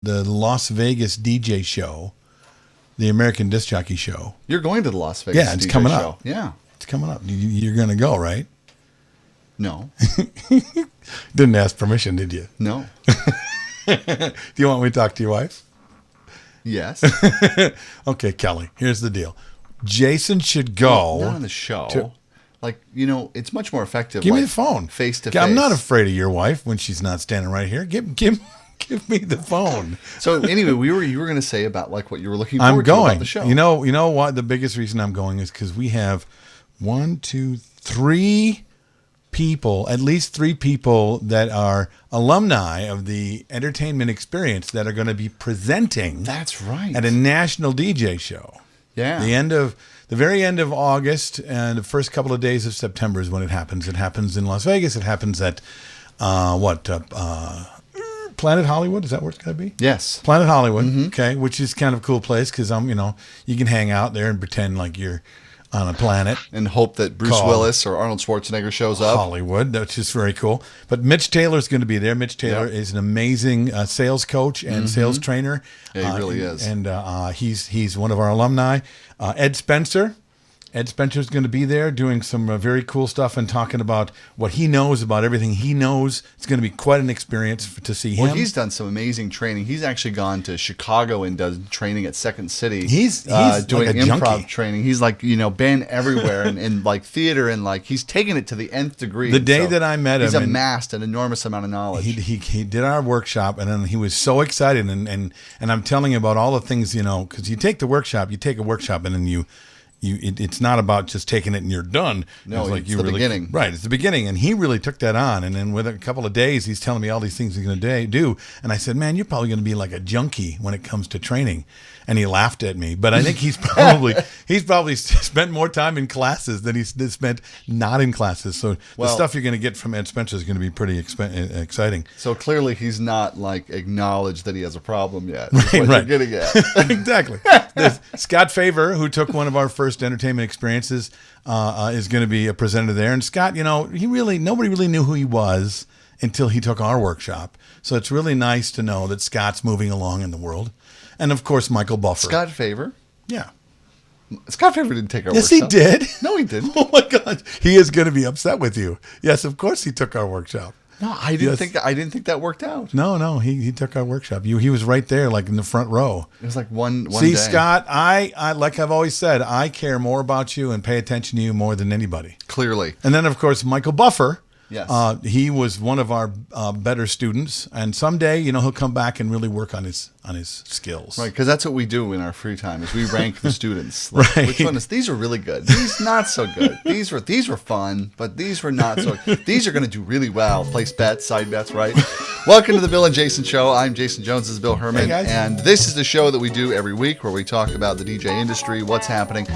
the Las Vegas DJ show, the American Disc Jockey Show. You're going to the Las Vegas Yeah, it's DJ coming show. up. Yeah. It's coming up. You're going to go, right? No. Didn't ask permission, did you? No. Do you want me to talk to your wife? Yes. Okay, Kelly, here's the deal. Jason should go. Not on the show. It's much more effective. Give me the phone. Face to face. I'm not afraid of your wife when she's not standing right here. Give me the phone. So anyway, you were going to say about like what you were looking I'm forward to going. about the show. You know what? The biggest reason I'm going is because we have at least three people that are alumni of the entertainment experience that are going to be presenting. That's right. At a national DJ show. Yeah. The very end of August and the first couple of days of September is when it happens. It happens in Las Vegas. It happens at Planet Hollywood. Is that where it's going to be? Yes. Planet Hollywood. Mm-hmm. Okay, which is kind of a cool place because you can hang out there and pretend like you're on a planet and hope that Bruce Willis or Arnold Schwarzenegger shows up. Hollywood, which is very cool. But Mitch Taylor's going to be there. Mitch Taylor is an amazing sales coach and sales trainer. Yeah, he really is. And he's one of our alumni. Ed Spencer's going to be there doing some very cool stuff and talking about what he knows about everything he knows. It's going to be quite an experience to see him. Well, he's done some amazing training. He's actually gone to Chicago and does training at Second City. He's doing like a improv junkie. training. He's like, been everywhere and like theater and like he's taken it to the nth degree. The day that I met him, he's amassed an enormous amount of knowledge. He did our workshop, and then he was so excited. And I'm telling him about all the things, because you take a workshop, and then it's not about just taking it and you're done. No, it's the beginning. Right, it's the beginning. And he really took that on. And then within a couple of days, he's telling me all these things he's going to do. And I said, man, you're probably going to be like a junkie when it comes to training. And he laughed at me. But I think he's probably spent more time in classes than he's spent not in classes. So the stuff you're going to get from Ed Spencer is going to be pretty exciting. So clearly he's not like acknowledged that he has a problem yet. Right. You're getting at. Exactly. Scott Favor, who took one of our first entertainment experiences, is going to be a presenter there. And Scott, nobody really knew who he was until he took our workshop. So it's really nice to know that Scott's moving along in the world. And of course, Michael Buffer. Scott Favor? Yeah. Scott Favor didn't take our workshop. Yes, he did. No, he didn't. Oh my God. He is going to be upset with you. Yes, of course he took our workshop. No, I didn't think that worked out. No, he took our workshop. He was right there, like in the front row. It was like one See, day. Scott, I like I've always said, I care more about you and pay attention to you more than anybody. Clearly. And then, of course, Michael Buffer. Yes. He was one of our better students, and someday, he'll come back and really work on his skills. Right, because that's what we do in our free time is we rank the students. Like, right. Which one is these are really good. These not so good. These were fun, but these were not so. These are going to do really well. Place bets, side bets, right? Welcome to the Bill and Jason Show. I'm Jason Jones. This is Bill Hermann, hey guys. And this is the show that we do every week where we talk about the DJ industry, what's happening,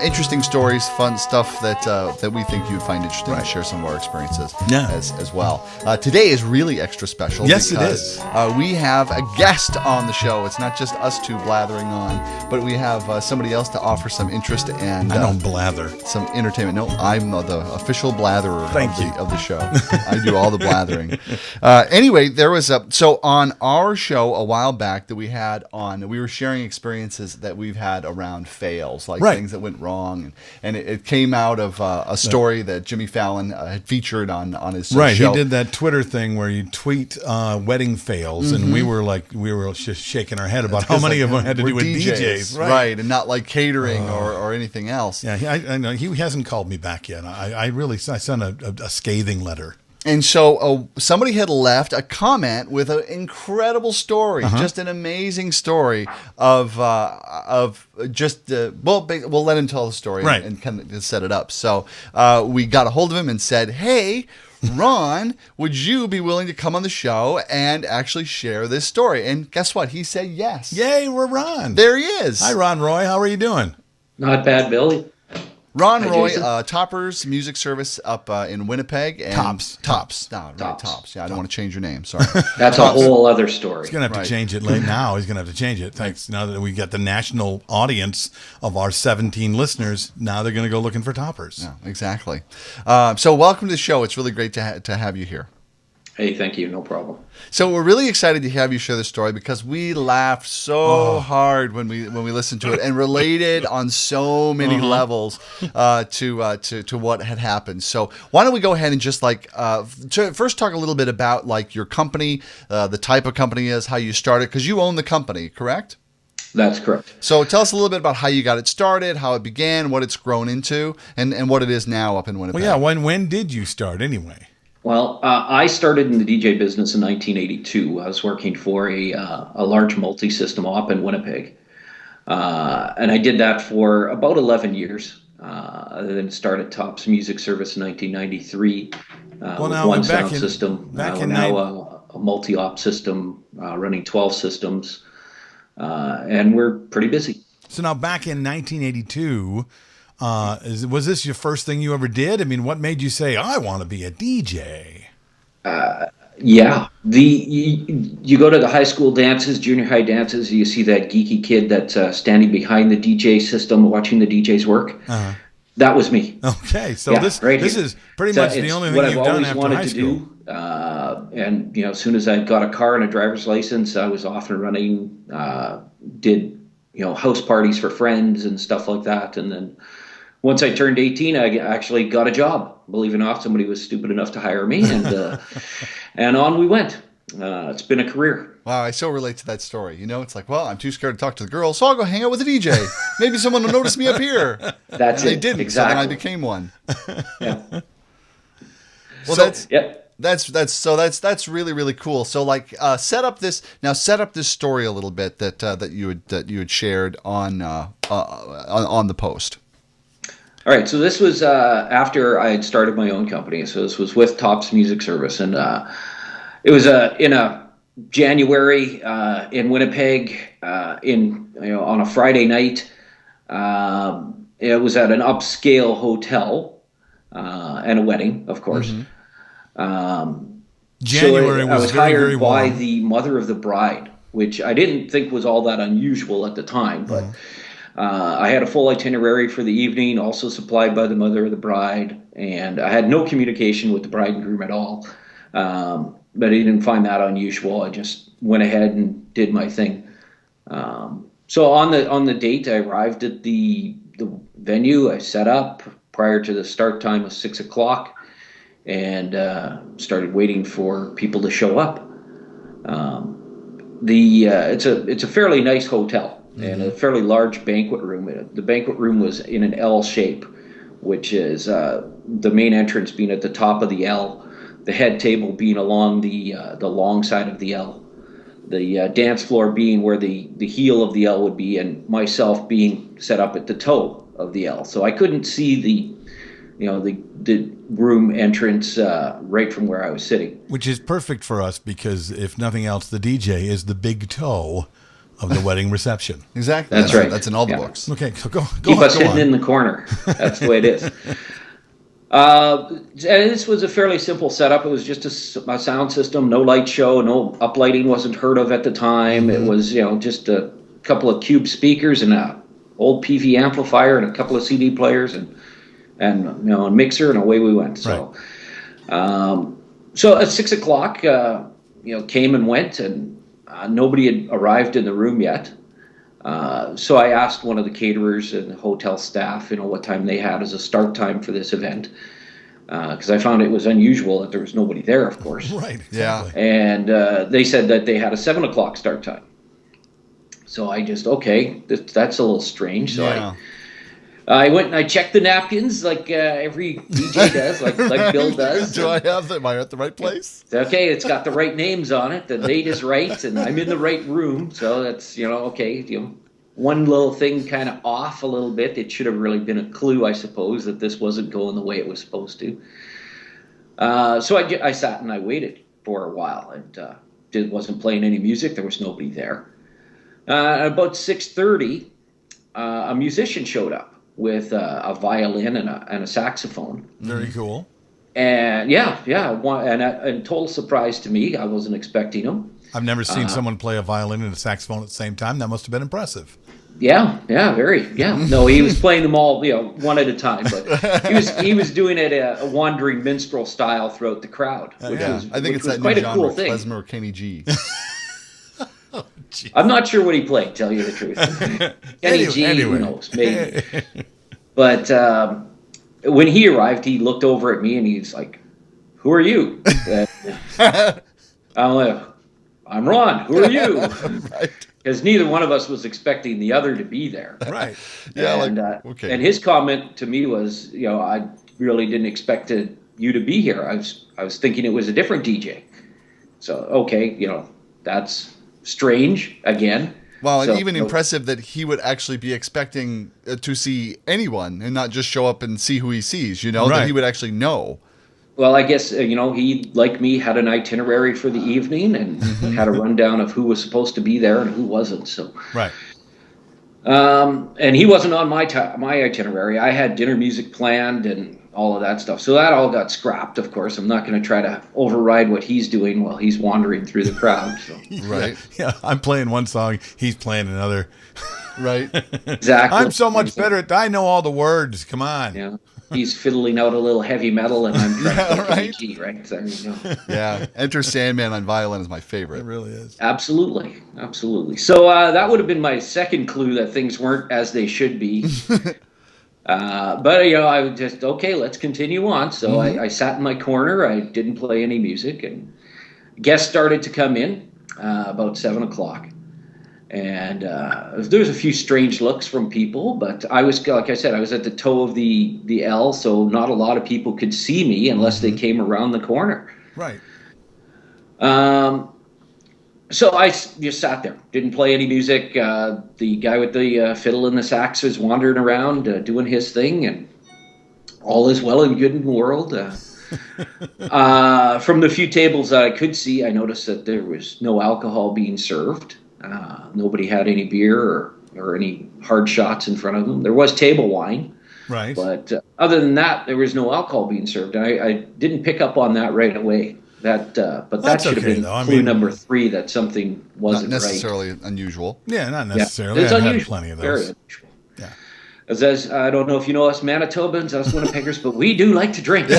interesting stories, fun stuff that we think you'd find interesting. Right. To share some of our experiences. Yeah. As well. Today is really extra special. Yes, because, it is. We have a guest on the show. It's not just us two blathering on, but we have somebody else to offer some interest and I don't blather. Some entertainment. No, I'm the official blatherer of the show. I do all the blathering. Anyway, there was so on our show a while back that we had on. We were sharing experiences that we've had around fails, like things that went wrong, and it came out of a story that Jimmy Fallon had featured on his right. show. He did that Twitter thing where you tweet wedding fails, and we were just shaking our head about how many of them had to do with DJs, right, and not like catering or anything else. Yeah, I know he hasn't called me back yet. I sent a scathing letter. And so somebody had left a comment with an incredible story, just an amazing story of just we'll let him tell the story and kind of set it up. So we got a hold of him and said, hey, Ron, would you be willing to come on the show and actually share this story? And guess what? He said yes. Yay, we're Ron. There he is. Hi, Ron Roy. How are you doing? Not bad, Billy. Ron Roy, Toppers Music Service up in Winnipeg. And Tops. No, right, Tops. Yeah, I don't want to change your name. Sorry. That's a whole other story. He's going to have to change it late now. He's going to have to change it. Thanks. Now that we got the national audience of our 17 listeners, now they're going to go looking for Toppers. Yeah, exactly. So welcome to the show. It's really great to have you here. Hey, thank you. No problem. So we're really excited to have you share this story because we laughed so hard when we listened to it and related on so many levels to what had happened. So why don't we go ahead and just first talk a little bit about like your company, the type of company is, how you started, because you own the company, correct? That's correct. So tell us a little bit about how you got it started, how it began, what it's grown into, and what it is now up in Winnipeg. Well, yeah. When did you start anyway? Well, I started in the DJ business in 1982. I was working for a large multi-system op in Winnipeg. And I did that for about 11 years. I then started Topps Music Service in 1993 with one sound system. We're now a multi-op system running 12 systems. And we're pretty busy. So now back in 1982... was this your first thing you ever did? I mean, what made you say, I want to be a DJ? Yeah. You go to the high school dances, junior high dances, you see that geeky kid that's standing behind the DJ system watching the DJs work. Uh-huh. That was me. Okay, so this is pretty much the only thing you've done after high school. And as soon as I got a car and a driver's license, I was off and running, did house parties for friends and stuff like that. And then once I turned 18, I actually got a job. Believe it or not, somebody was stupid enough to hire me, and and on we went. It's been a career. Wow, I so relate to that story. It's like, well, I'm too scared to talk to the girls, so I'll go hang out with a DJ. Maybe someone will notice me up here. That's and it. They didn't, exactly. So then I became one. Yeah. Well, that's really, really cool. So set up this story a little bit that you had shared on the post. All right, so this was after I had started my own company. So this was with Topps Music Service, and it was in a January in Winnipeg on a Friday night. It was at an upscale hotel and a wedding, of course. Mm-hmm. January I was very, hired very by warm. the mother of the bride, which I didn't think was all that unusual at the time, but. I had a full itinerary for the evening, also supplied by the mother of the bride, and I had no communication with the bride and groom at all. But I didn't find that unusual. I just went ahead and did my thing. So on the date, I arrived at the venue. I set up prior to the start time of 6 o'clock, and started waiting for people to show up. It's a fairly nice hotel. And a fairly large banquet room. The banquet room was in an L shape, which is the main entrance being at the top of the L, the head table being along the long side of the L, the dance floor being where the heel of the L would be, and myself being set up at the toe of the L. So I couldn't see the room entrance right from where I was sitting. Which is perfect for us because, if nothing else, the DJ is the big toe of the wedding reception. Exactly. That's right. That's in all the books. Okay, so go Keep on, us hidden in the corner. That's the way it is. And this was a fairly simple setup. It was just a sound system, no light show, no uplighting wasn't heard of at the time. Mm-hmm. It was just a couple of cube speakers and a old PV amplifier and a couple of CD players and a mixer, and away we went. So, right. So at 6 o'clock, came and went, and nobody had arrived in the room yet. So I asked one of the caterers and the hotel staff, what time they had as a start time for this event. Because I found it was unusual that there was nobody there, of course. Right, exactly. Yeah. And they said that they had a 7 o'clock start time. So I just, that's a little strange. So yeah. I went and I checked the napkins like every DJ does, like Bill does. Do I have them? Am I at the right place? Okay, it's got the right names on it. The date is right, and I'm in the right room. So that's, one little thing kind of off a little bit. It should have really been a clue, I suppose, that this wasn't going the way it was supposed to. So I sat and I waited for a while, and wasn't playing any music. There was nobody there. About 6:30, a musician showed up with a violin and a saxophone. Very cool. And and total surprise to me, I wasn't expecting him. I've never seen someone play a violin and a saxophone at the same time. That must have been impressive. Yeah, very. Yeah. No, he was playing them all, one at a time, but he was doing it a wandering minstrel style throughout the crowd, I think it's that quite new a genre, cool thing. klezmer or Kenny G. I'm not sure what he played, tell you the truth. Kenny G, anyway. who knows, maybe. But when he arrived, he looked over at me and he's like, "Who are you?" I'm like, "I'm Ron. Who are you?" Right. Because neither one of us was expecting the other to be there. Right. Yeah. And, Okay. and his comment to me was, I really didn't expect you to be here. I was thinking it was a different DJ. So, okay, that's strange again. Well, and So, even impressive that he would actually be expecting to see anyone and not just show up and see who he sees, that Right. he would actually know. Well, I guess, he, like me, had an itinerary for the evening and had a rundown of who was supposed to be there and who wasn't. So, Right. and he wasn't on my itinerary. I had dinner music planned and all of that stuff. So that all got scrapped, of course. I'm not going to try to override what he's doing while he's wandering through the crowd. So. Right. Yeah, I'm playing one song, he's playing another. Right. Exactly. I'm so much better at I know all the words. Come on. Yeah. He's fiddling out a little heavy metal and I'm trying to play right. Kenny G, right? There you go. Yeah. Enter Sandman on violin is my It favorite. really is. Absolutely. So that would have been my second clue that things weren't as they should be. But I would just, okay, let's continue on. So I sat in my corner. I didn't play any music, and guests started to come in about 7:00. And there was a few strange looks from people, but I was, like I said, I was at the toe of the L, so not a lot of people could see me unless they came around the corner. Right. So I just sat there, didn't play any music. The guy with the fiddle and the sax was wandering around doing his thing, and all is well and good in the world. From the few tables that I could see, I noticed that there was no alcohol being served. Nobody had any beer or any hard shots in front of them. There was table wine, Right. but other than that, there was no alcohol being served. And I didn't pick up on that right away. But that That's should have okay, been though. I clue mean, number 3 that something Not wasn't necessarily unusual. Yeah, not right. necessarily. It's I've had unusual. plenty of Very those. unusual. Yeah. As I don't know if you know us Manitobans, us Winnipeggers, but we do like to drink.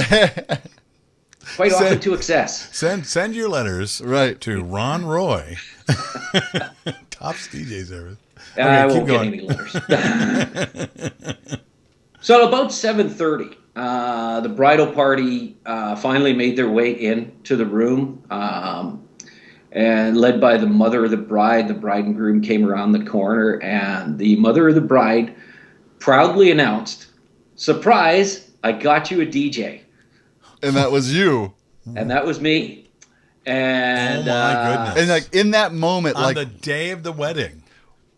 Quite often to excess. Send your letters Right. to Ron Roy. Tops DJ service. I Okay, won't keep get going. any letters. So about 7:30, the bridal party finally made their way into the room, and led by the mother of the bride and groom came around the corner, and the mother of the bride proudly announced, "Surprise, I got you a DJ." And that was you. And that was me. And Oh my goodness. And like in that moment, On like the day of the wedding.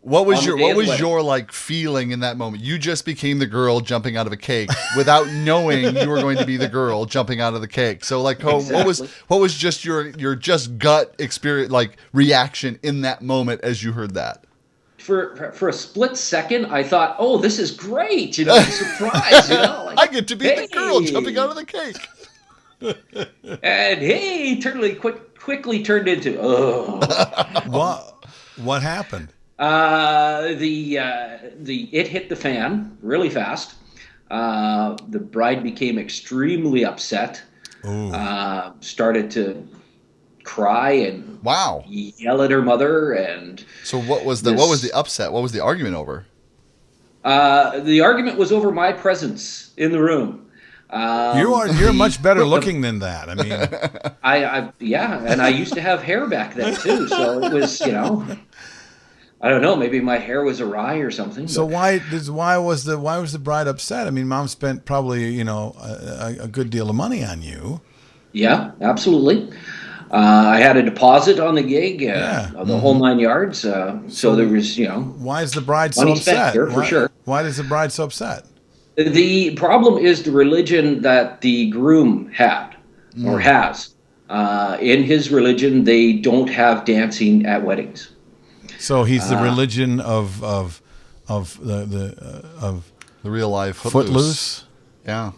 what was on the your day of the your wedding. like feeling in that moment? You just became the girl jumping out of a cake without knowing you were going to be the girl jumping out of the cake. So like Exactly. what was just your just gut experience, like reaction in that moment as you heard that? For a split second, I thought, "Oh, this is great! Surprise! Like, I get to be the girl hey." jumping out of the cake. And hey, quickly turned into What happened? It hit the fan really fast. The bride became extremely upset. Ooh. Started to cry and Wow. yell at her mother, and So what was the upset? What was the argument over? the argument was over my presence in the room. You're much better looking than that. I mean, And I used to have hair back then too, so it was, I don't know, maybe my hair was awry or something. so but why was the bride upset? I mean, mom spent probably a good deal of money on you. yeah, absolutely. I had a deposit on the gig, Yeah. the whole 9 yards. So there was, Why is the bride so Money spent upset? here, for sure. Why is the bride so upset? The problem is the religion that the groom had or has. In his religion, they don't have dancing at weddings. So he's the religion of The real life Footloose. Yeah.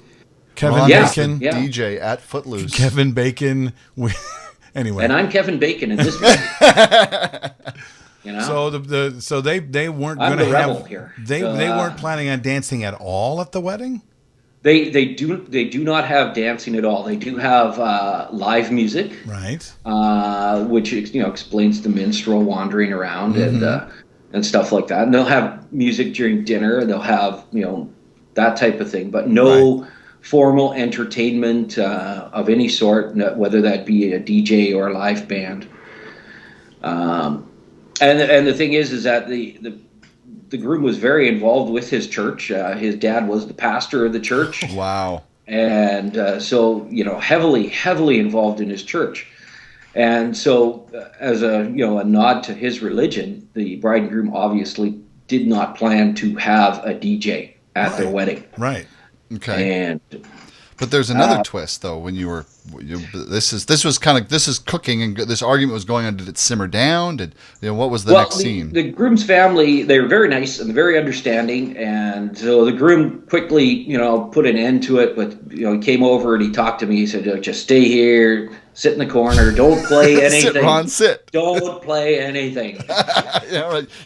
Kevin Ron is Bacon. the Yeah. DJ at Footloose. Kevin Bacon Anyway. And I'm Kevin Bacon in this movie. You know? So they weren't I'm going to the rebel have here. they weren't planning on dancing at all at the wedding? They do not have dancing at all. They do have live music, Right. Which explains the minstrel wandering around and stuff like that. And they'll have music during dinner. They'll have that type of thing, but no formal entertainment of any sort, whether that be a DJ or a live band. And the thing is that the groom was very involved with his church. His dad was the pastor of the church. Wow. And so, heavily involved in his church. And so as a nod to his religion, the bride and groom obviously did not plan to have a DJ at their wedding. Right. Okay. But there's another twist, though. When this is cooking, and this argument was going on. Did it simmer down? What was the next scene? The groom's family, they were very nice and very understanding, and so the groom quickly, put an end to it. But he came over and he talked to me. He said, "Just stay here, sit in the corner, don't play anything. Sit, Ron, sit. Don't play anything.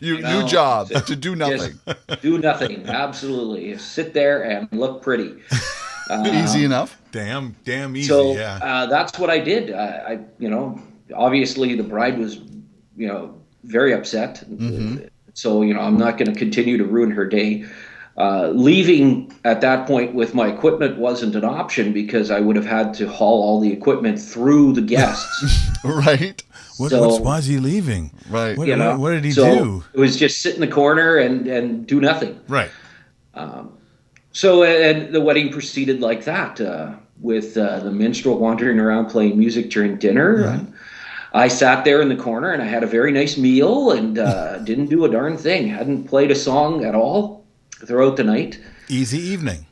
New job to do nothing. Just do nothing. Absolutely, sit there and look pretty." Easy enough. Damn easy. So yeah. that's what I did. I obviously the bride was, very upset. Mm-hmm. So I'm not going to continue to ruin her day. Leaving at that point with my equipment wasn't an option because I would have had to haul all the equipment through the guests. Right. Why is he leaving? Right. What did he do? It was just sit in the corner and do nothing. Right. So, and the wedding proceeded like that, with the minstrel wandering around playing music during dinner. Right. I sat there in the corner and I had a very nice meal and didn't do a darn thing. Hadn't played a song at all throughout the night. Easy evening.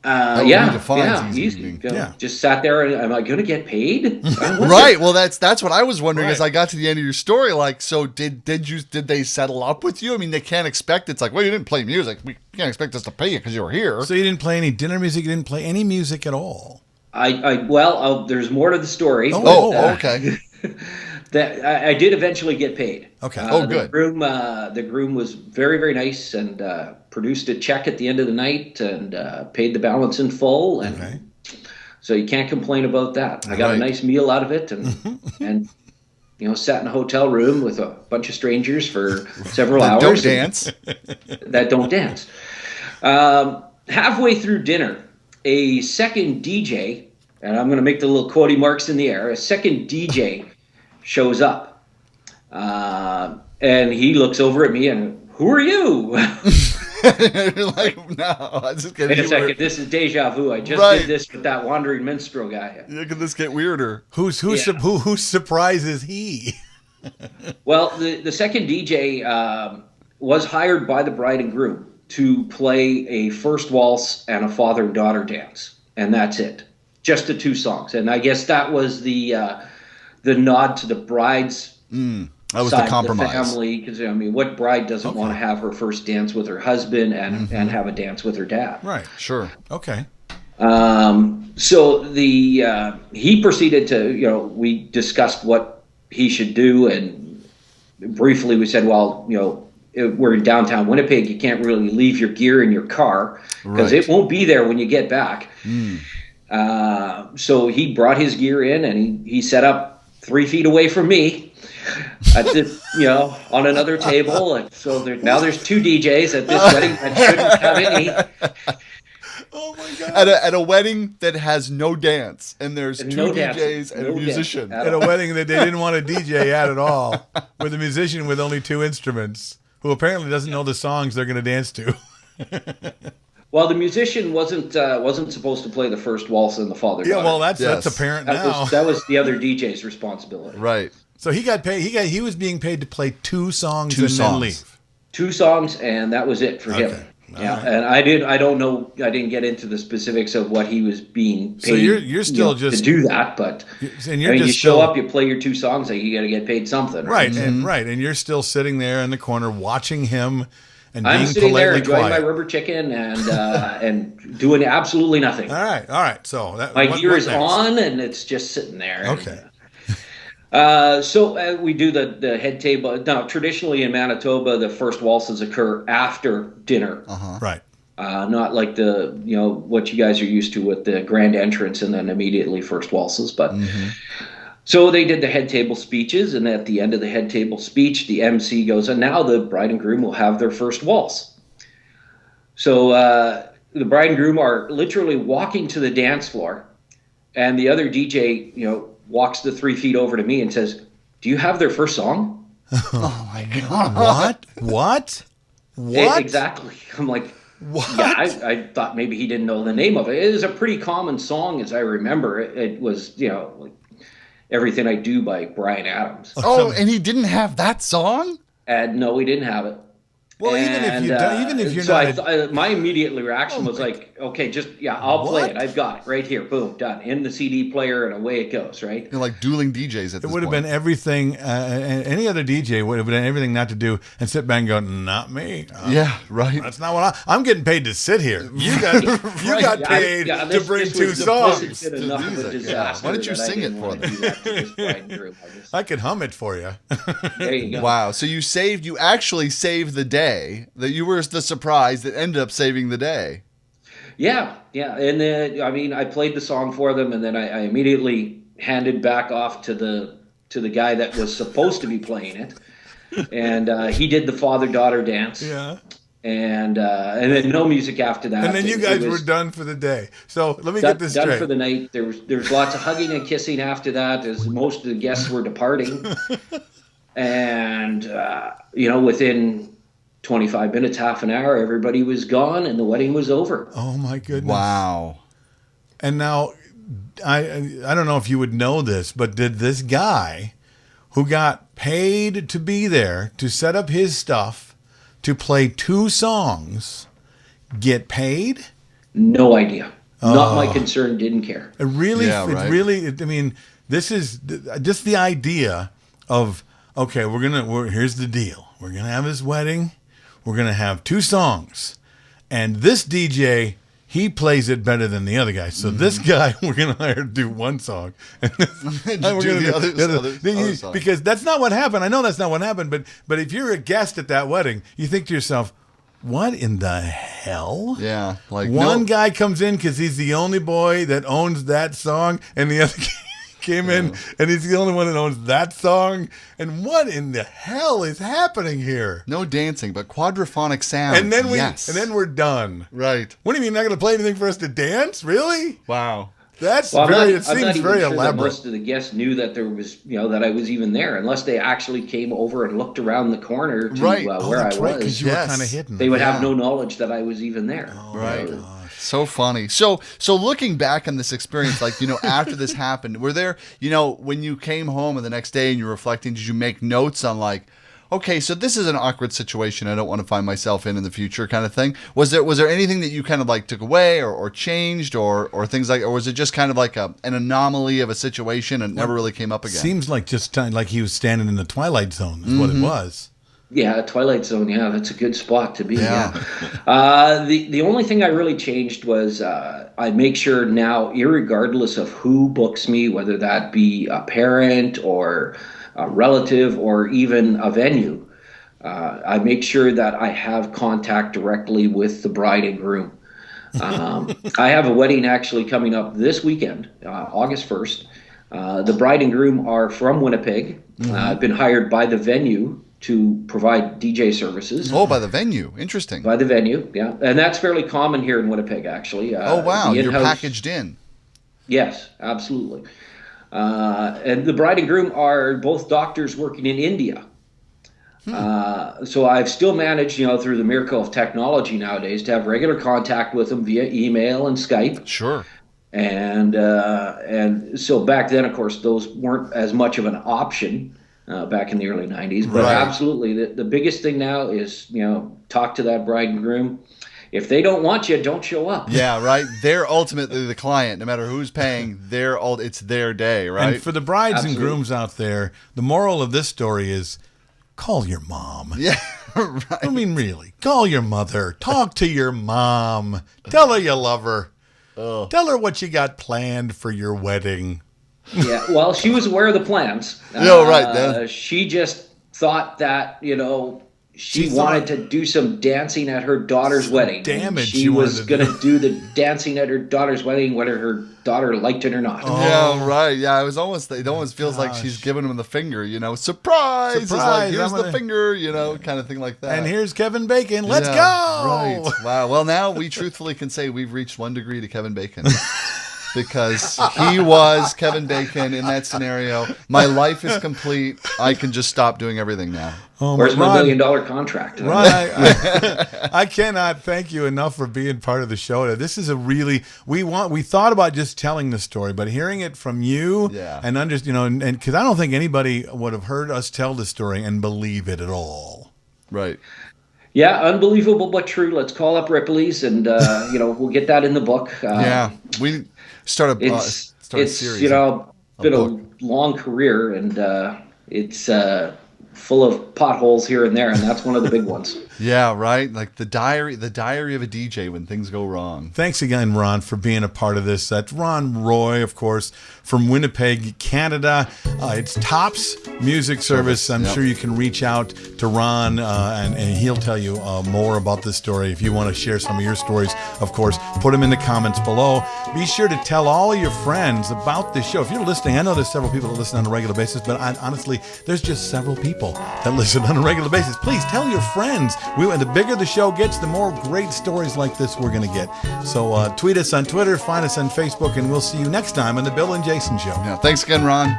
Easy. Just sat there and am I going to get paid? Right. Well, that's what I was wondering as I got to the end of your story. Like, so did they settle up with you? I mean, they can't expect it's like, well, you didn't play music. We can't expect us to pay you because you were here. So you didn't play any dinner music. You didn't play any music at all. There's more to the story. Okay. That I did eventually get paid. Okay. Good. The groom was very, very nice and produced a check at the end of the night and paid the balance in full. And so you can't complain about that. I got a nice meal out of it and sat in a hotel room with a bunch of strangers for several hours. That don't dance. Halfway through dinner, a second DJ, and I'm going to make the little quotey marks in the air, a second DJ shows up. And he looks over at me and, "Who are you?" You're like, "No, I just get Wait a second, this is deja vu. I just did this with that wandering minstrel guy." Yeah, can this get weirder? Whose surprise is he? Well, the second DJ was hired by the bride and groom to play a first waltz and a father and daughter dance, and that's it. Just the two songs, and I guess that was the nod to the bride's that was the compromise. The family, because what bride doesn't want to have her first dance with her husband and have a dance with her dad? Right. Sure. Okay. So he proceeded to we discussed what he should do, and briefly we said, well, we're in downtown Winnipeg. You can't really leave your gear in your car because it won't be there when you get back. So he brought his gear in and he set up 3 feet away from me at on another table. And so now there's 2 DJs at this wedding that shouldn't have any. Oh my God. At a wedding that has no dance, and there's 2 DJs and a musician. At a wedding that they didn't want a DJ at all, with a musician with only 2 instruments, who apparently doesn't know the songs they're going to dance to. Well, the musician wasn't supposed to play the first waltz and the father. Yeah, well, that's apparent now. That was the other DJ's responsibility. Right. So he got paid. He was being paid to play 2 songs then leave. 2 songs, and that was it for him. Yeah, right. And I don't know. I didn't get into the specifics of what he was being paid. So you're still just to do that, but you show up, you play your 2 songs, like you got to get paid something, right? And you're still sitting there in the corner watching him. And I'm being sitting there enjoying quiet. my rubber chicken and doing absolutely nothing. All right. So my gear is on and it's just sitting there. Okay. We do the head table. Now, traditionally in Manitoba, the first waltzes occur after dinner. Right. Not like what you guys are used to with the grand entrance and then immediately first waltzes. But so they did the head table speeches, and at the end of the head table speech, the MC goes, and now the bride and groom will have their first waltz. So the bride and groom are literally walking to the dance floor, and the other DJ, walks the 3 feet over to me and says, "Do you have their first song?" Oh my God! What? Exactly. I'm like, what? Yeah, I thought maybe he didn't know the name of it. It is a pretty common song, as I remember. It was, like Everything I Do by Bryan Adams. Oh, and he didn't have that song? And no, he didn't have it. Well, even if you're not, my immediate reaction was like, okay, I'll play it. I've got it right here. Boom, done. In the CD player, and away it goes. Right? You're like dueling DJs at this point. It would have been everything. Any other DJ would have been everything not to do, and sit back and go, "Not me." Yeah, right. That's not what I'm getting paid to sit here. You got paid to bring 2 songs. Why don't you sing it for them? I could hum it for you. There you go. Wow. So you actually saved the day. That you were the surprise that ended up saving the day. Yeah. And then, I played the song for them, and then I immediately handed back off to the guy that was supposed to be playing it. And he did the father-daughter dance. Yeah. And then no music after that. And then you guys were done for the day. So let me get this straight. Done for the night. There was lots of hugging and kissing after that, as most of the guests were departing. And, within 25 minutes, half an hour, everybody was gone and the wedding was over. Oh my goodness. Wow. And now, I don't know if you would know this, but did this guy who got paid to be there to set up his stuff to play 2 songs get paid? No idea. Not my concern, didn't care. This is just the idea of, okay, here's the deal. We're going to have his wedding. We're going to have 2 songs. And this DJ, he plays it better than the other guy. So this guy, we're going to hire to do 1 song. And we're going to do the other song. Because that's not what happened. I know that's not what happened. But if you're a guest at that wedding, you think to yourself, what in the hell? Yeah. Like one guy comes in because he's the only boy that owns that song. And the other came in and he's the only one that owns that song. And what in the hell is happening here? No dancing, but quadraphonic sound. And then we're done. Right. What do you mean, not going to play anything for us to dance? Really? Wow. It seems very elaborate. That most of the guests knew that there was, that I was even there, unless they actually came over and looked around the corner to where I was. Right, because you were kind of hidden. They would have no knowledge that I was even there. Oh, right. So funny. So looking back on this experience, after this happened, were there, when you came home and the next day and you're reflecting, did you make notes on okay, so this is an awkward situation I don't want to find myself in the future kind of thing? Was there anything that you kind of took away or changed or things or was it just kind of like an anomaly of a situation and never really came up again? Seems like just like he was standing in the Twilight Zone is what it was. Yeah, Twilight Zone. Yeah, that's a good spot to be. Yeah. The only thing I really changed was I make sure now, irregardless of who books me, whether that be a parent or a relative or even a venue, I make sure that I have contact directly with the bride and groom. I have a wedding actually coming up this weekend, August 1st. The bride and groom are from Winnipeg. I've been hired by the venue to provide DJ services. Oh, by the venue. Interesting. By the venue, yeah. And that's fairly common here in Winnipeg, actually. Oh, wow. You're packaged in. Yes, absolutely. And the bride and groom are both doctors working in India. So I've still managed, through the miracle of technology nowadays, to have regular contact with them via email and Skype. Sure. And so back then, of course, those weren't as much of an option. Back in the early 90s. But absolutely, the biggest thing now is, talk to that bride and groom. If they don't want you, don't show up. Yeah, right. They're ultimately the client. No matter who's paying, it's their day, right? And for the brides and grooms out there, the moral of this story is call your mom. Yeah, right. I mean, really, call your mother. Talk to your mom. Tell her you love her. Tell her what you got planned for your wedding. Yeah, well, she was aware of the plans. Right. She just thought that, she She wanted thought- to do some dancing at her daughter's wedding. damage She she was wanted to going to do the dancing at her daughter's wedding, whether her daughter liked it or not. Yeah, right. Yeah, it almost feels like she's giving him the finger, surprise! It's like, here's the finger, kind of thing like that. And here's Kevin Bacon. Let's go! Right. Wow. Well, now we truthfully can say we've reached 1 degree to Kevin Bacon. Because he was Kevin Bacon in that scenario. My life is complete. I can just stop doing everything now. Where's my $1 million contract? Ron, I cannot thank you enough for being part of the show. This is we thought about just telling the story, but hearing it from you and and because I don't think anybody would have heard us tell the story and believe it at all. Right. Yeah, unbelievable but true. Let's call up Ripley's, and we'll get that in the book. We start a series. Been a long career, and it's full of potholes here and there, and that's one of the big ones. Yeah, right. Like the diary of a DJ when things go wrong. Thanks again, Ron, for being a part of this. That's Ron Roy, of course, from Winnipeg, Canada. It's Tops Music Service. I'm sure you can reach out to Ron, and he'll tell you more about this story. If you want to share some of your stories, of course, put them in the comments below. Be sure to tell all your friends about this show. If you're listening, I know there's several people that listen on a regular basis, but honestly, there's just several people that listen on a regular basis. Please tell your friends. And the bigger the show gets, the more great stories like this we're going to get. So tweet us on Twitter, find us on Facebook, and we'll see you next time on the Bill and Jason Show. Yeah, thanks again, Ron.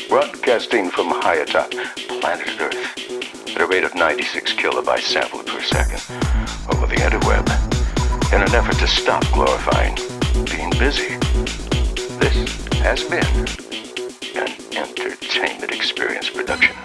Broadcasting from high atop planet Earth at a rate of 96 kilobytes sampled per second over the interweb in an effort to stop glorifying being busy. This has been an entertainment experience production.